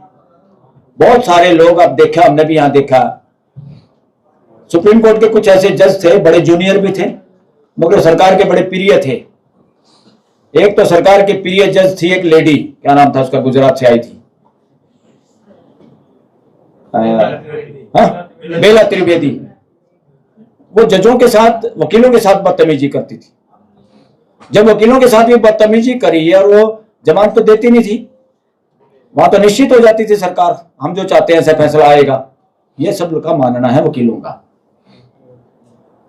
बहुत सारे लोग, अब देखा, हमने भी यहां देखा, सुप्रीम कोर्ट के कुछ ऐसे जज थे, बड़े जूनियर भी थे, मगर सरकार के बड़े प्रिय थे। एक तो सरकार के प्रिय जज थी एक लेडी, क्या नाम था उसका, गुजरात से आई थी, बेला त्रिवेदी। वो जजों के साथ, वकीलों के साथ बदतमीजी करती थी। जब वकीलों के साथ भी बदतमीजी करी और वो जमानत तो देती नहीं थी, वहां तो निश्चित हो जाती थी सरकार, हम जो चाहते हैं ऐसा फैसला आएगा। ये सब का मानना है वकीलों का।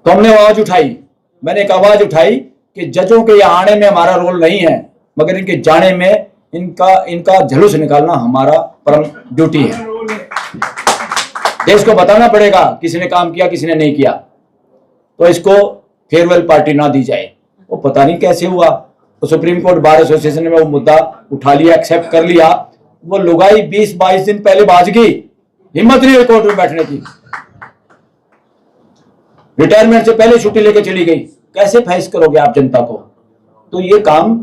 तो हमने आवाज उठाई, मैंने एक आवाज उठाई कि जजों के यहाँ आने में हमारा रोल नहीं है, मगर इनके जाने में इनका झलूस निकालना हमारा परम ड्यूटी है। देश को बताना पड़ेगा किसी ने काम किया, किसी ने नहीं किया। तो इसको फेयरवेल पार्टी ना दी जाए। वो पता नहीं कैसे हुआ, तो सुप्रीम कोर्ट बार एसोसिएशन ने वो मुद्दा उठा लिया, एक्सेप्ट कर लिया। वो लुगाई 20-22 दिन पहले भाज गई, हिम्मत नहीं हुई कोर्ट में बैठने की, रिटायरमेंट से पहले छुट्टी लेके चली गई। कैसे फेस करोगे आप जनता को। तो ये काम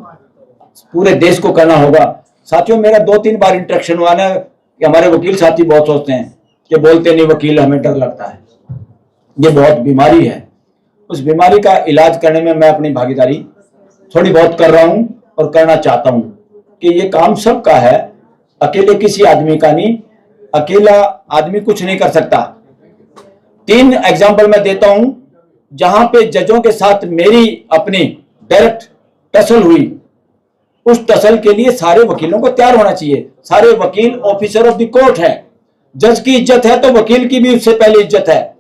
पूरे देश को करना होगा। साथियों, मेरा 2-3 बार इंटरेक्शन हुआ ना कि हमारे वकील साथी बहुत सोचते हैं कि बोलते नहीं वकील, हमें डर लगता है। ये बहुत बीमारी है। उस बीमारी का इलाज करने में मैं अपनी भागीदारी थोड़ी बहुत कर रहा हूं और करना चाहता हूं कि ये काम सबका है, अकेले किसी आदमी का नहीं। अकेला आदमी कुछ नहीं कर सकता। 3 एग्जाम्पल मैं देता हूं जहां पे जजों के साथ मेरी अपनी डायरेक्ट टसल हुई। उस टसल के लिए सारे वकीलों को तैयार होना चाहिए। सारे वकील ऑफिसर ऑफ द कोर्ट है। जज की इज्जत है तो वकील की भी उससे पहले इज्जत है।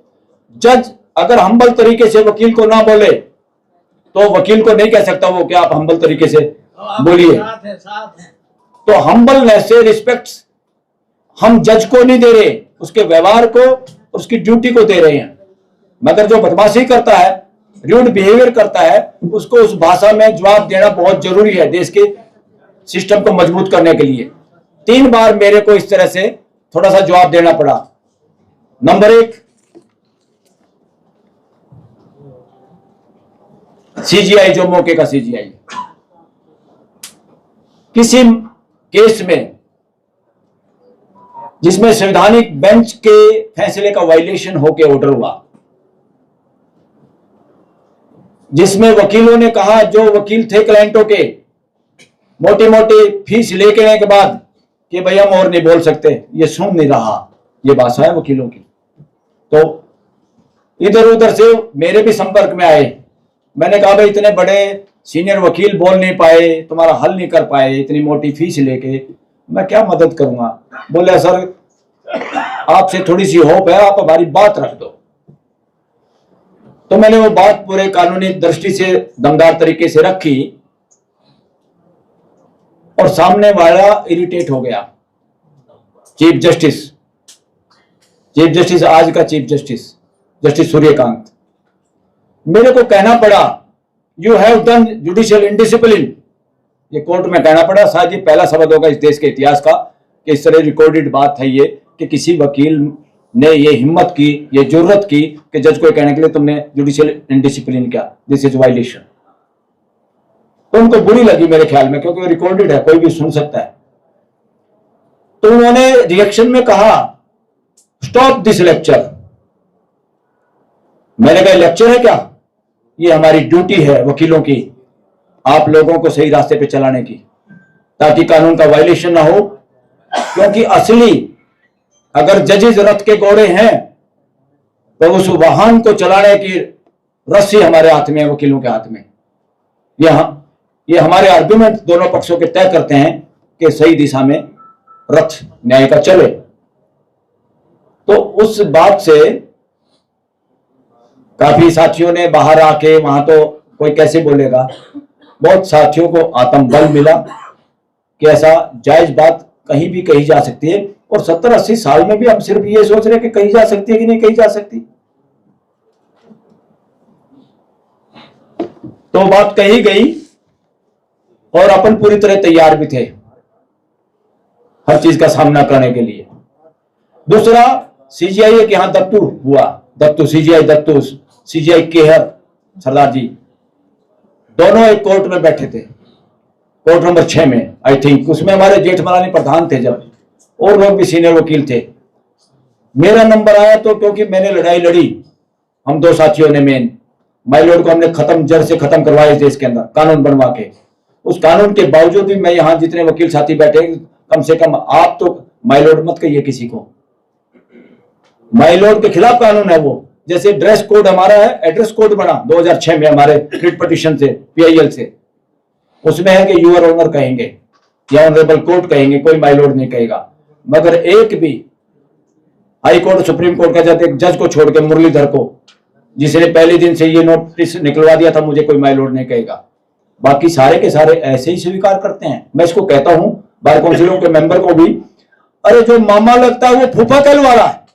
जज अगर हम्बल तरीके से वकील को ना बोले तो वकील को नहीं कह सकता वो कि आप हम्बल तरीके से बोलिए। साथ है। तो हम्बलनेस से रिस्पेक्ट हम जज को नहीं दे रहे, उसके व्यवहार को, उसकी ड्यूटी को दे रहे हैं। मगर जो बदमाशी करता है, रूड बिहेवियर करता है, उसको उस भाषा में जवाब देना बहुत जरूरी है देश के सिस्टम को मजबूत करने के लिए। 3 बार मेरे को इस तरह से थोड़ा सा जवाब देना पड़ा। नंबर 1, सीजीआई, जो मौके का सीजीआई, किसी केस में जिसमें संवैधानिक बेंच के फैसले का वायलेशन होकर ऑर्डर हुआ, जिसमें वकीलों ने कहा, जो वकील थे क्लाइंटों के, मोटी मोटी फीस लेने के बाद कि भाई हम और नहीं बोल सकते, ये सुन नहीं रहा, ये भाषा है वकीलों की। तो इधर उधर से मेरे भी संपर्क में आए। मैंने कहा भाई इतने बड़े सीनियर वकील बोल नहीं पाए, तुम्हारा हल नहीं कर पाए, इतनी मोटी फीस लेके मैं क्या मदद करूंगा। बोले सर आपसे थोड़ी सी होप है, आप हमारी बात रख दो। तो मैंने वो बात पूरे कानूनी दृष्टि से दमदार तरीके से रखी और सामने वाला इरिटेट हो गया। चीफ जस्टिस आज का चीफ जस्टिस सूर्यकांत, मेरे को कहना पड़ा you have done judicial indiscipline. ये कोर्ट में कहना पड़ा। शायद ये पहला शब्द होगा इस देश के इतिहास का कि इस तरह रिकॉर्डेड बात है ये, कि किसी वकील ने ये हिम्मत की, ये जरूरत की कि जज को कहने के लिए तुमने जुडिशियल इनडिसिप्लिन किया, दिस इज वायलेशन। तो उनको बुरी लगी मेरे ख्याल में, क्योंकि रिकॉर्डेड है, कोई भी सुन सकता है। तो उन्होंने रिएक्शन में कहा स्टॉप दिस लेक्चर। मैंने कहा लेक्चर है क्या, ये हमारी ड्यूटी है वकीलों की, आप लोगों को सही रास्ते पे चलाने की, ताकि कानून का वायलेशन ना हो। क्योंकि असली अगर जजेस रथ के घोड़े हैं तो उस वाहन को चलाने की रस्सी हमारे हाथ में है, वकीलों के हाथ में। ये हमारे आर्गुमेंट दोनों पक्षों के तय करते हैं कि सही दिशा में रथ न्याय का चले। तो उस बात से काफी साथियों ने बाहर आके, वहां तो कोई कैसे बोलेगा, बहुत साथियों को आत्मबल मिला कि ऐसा जायज बात कहीं भी कही जा सकती है। और 70-80 साल में भी हम सिर्फ ये सोच रहे हैं कि कही जा सकती है कि नहीं कही जा सकती। तो बात कही गई और अपन पूरी तरह तैयार भी थे हर चीज का सामना करने के लिए। दूसरा सीजीआई के यहां दत्तू हुआ, सीजीआई केहर सरदार जी, दोनों एक कोर्ट में बैठे थे, कोर्ट नंबर 6 में आई थिंक। उसमें हमारे जेठमलानी प्रधान थे जब, और लोग भी सीनियर वकील थे। मेरा नंबर आया तो क्योंकि मैंने लड़ाई लड़ी, हम 2 साथियों ने मेन माई लॉर्ड को हमने जड़ से खत्म करवाया इस देश के अंदर कानून बनवा के। उस कानून के बावजूद भी मैं यहां जितने वकील साथी बैठे, कम से कम आप तो माई लॉर्ड मत कहिए किसी को, माई लॉर्ड के खिलाफ कानून है वो। जैसे ड्रेस कोड हमारा है, एड्रेस कोड बना 2006 में हमारे रिट पिटीशन से, पीआईएल से, उसमें है कि यूअर ऑनर कहेंगे या ऑनरेबल कोर्ट कहेंगे, कोई माई लॉर्ड नहीं कहेगा। मगर एक भी हाई कोर्ट सुप्रीम कोर्ट का जाते एक जज को छोड़ के मुरलीधर को, जिसने पहले दिन से ये नोटिस निकलवा दिया था, मुझे कोई माई लॉर्ड नहीं कहेगा। बाकी सारे के सारे ऐसे ही स्वीकार करते हैं। मैं इसको कहता हूं बार काउंसिलों के मेंबर को भी, अरे जो मामा लगता है वो फूफा कहलवा है।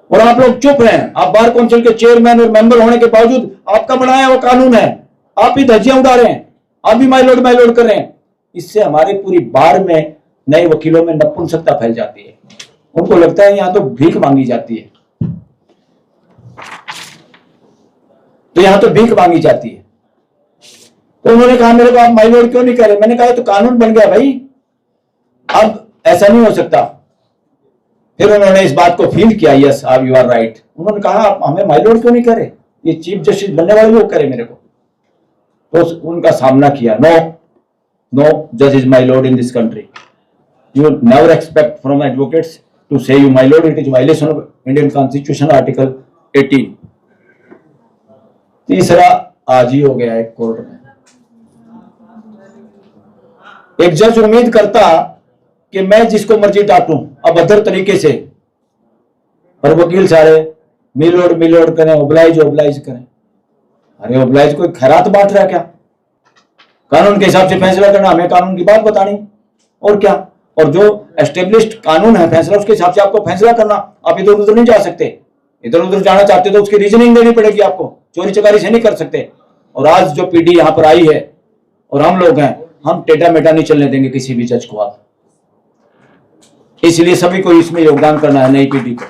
और आप लोग चुप हैं। आप बार काउंसिल के चेयरमैन और मेंबर होने के बावजूद आपका बनाया हुआ कानून है, आप ही धज्जियां उड़ा रहे हैं, आप भी माई लॉर्ड कर रहे हैं। इससे हमारे पूरी बार में नए वकीलों में नपुंसकता फैल जाती है। उनको लगता है यहां तो भीख मांगी जाती है, तो यहां तो भीख मांगी जाती है। तो उन्होंने कहा मेरे को आप माई लॉर्ड क्यों नहीं कह रहे। मैंने कहा तो कानून बन गया भाई, अब ऐसा नहीं हो सकता। फिर उन्होंने इस बात को फील किया, यस आप यू आर राइट। उन्होंने कहा आप हमें माय लॉर्ड क्यों नहीं करे, ये चीफ जस्टिस बनने वाले लोग करे मेरे को। तो उनका सामना किया, नो नो जज is my lord in this country, you never expect from advocates to say you my lord, it is violation of Indian constitution article 18। तीसरा आज ही हो गया है कोर्ट में। एक जज उम्मीद करता कि मैं जिसको मर्जी डांटूं अभद्र तरीके से, और वकील सारे मिलोड करें, ओब्लाइज करें। अरे ओब्लाइज कोई खैरात बांट रहा है क्या? कानून के हिसाब से फैसला करना, हमें कानून की बात बतानी और क्या। और जो एस्टेब्लिश्ड कानून है फैसला, उसके हिसाब से आपको फैसला करना। आप इधर उधर नहीं जा सकते, इधर उधर जाना चाहते तो उसकी रीजनिंग देनी पड़ेगी आपको, चोरी चकारी से नहीं कर सकते। और आज जो पीढ़ी यहाँ पर आई है और हम लोग हैं, हम टेढ़ा मेढ़ा नहीं चलने देंगे किसी भी जज को आप। इसलिए सभी को इसमें योगदान करना है, नई पीढ़ी को।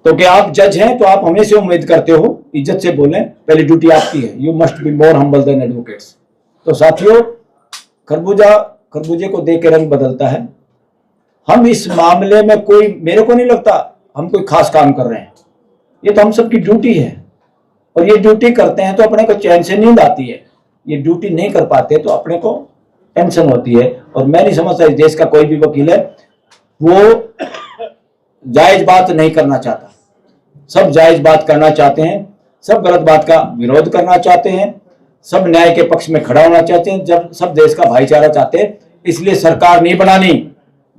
तो क्या आप जज हैं तो आप हमें से उम्मीद करते हो इज्जत से बोलें, पहली ड्यूटी आपकी है, you must be more humble than advocates. तो साथियों, खरबूजे को देख के रंग बदलता है। हम इस मामले में कोई, मेरे को नहीं लगता हम कोई खास काम कर रहे हैं, ये तो हम सबकी ड्यूटी है। और ये ड्यूटी करते हैं तो अपने को चैन से नींद आती है, ये ड्यूटी नहीं कर पाते तो अपने को टेंशन होती है। और मैं नहीं समझता इस देश का कोई भी वकील है वो जायज बात नहीं करना चाहता, सब जायज बात करना चाहते हैं, सब गलत बात का विरोध करना चाहते हैं, सब न्याय के पक्ष में खड़ा होना चाहते हैं, जब सब देश का भाईचारा चाहते हैं। इसलिए सरकार नहीं बनानी,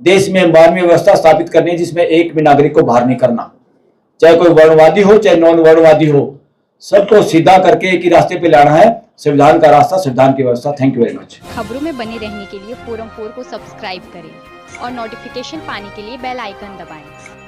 देश में 12वीं व्यवस्था स्थापित करनी है जिसमें एक भी नागरिक को बाहर नहीं करना, चाहे कोई वर्णवादी हो चाहे नॉन वर्णवादी हो, सबको सीधा करके एक ही रास्ते पे लाना है, संविधान का रास्ता, संविधान की व्यवस्था। Thank you very much. खबरों में बने रहने के लिए फोरम 4 को सब्सक्राइब करें और नोटिफिकेशन पाने के लिए बेल आइकन दबाएं।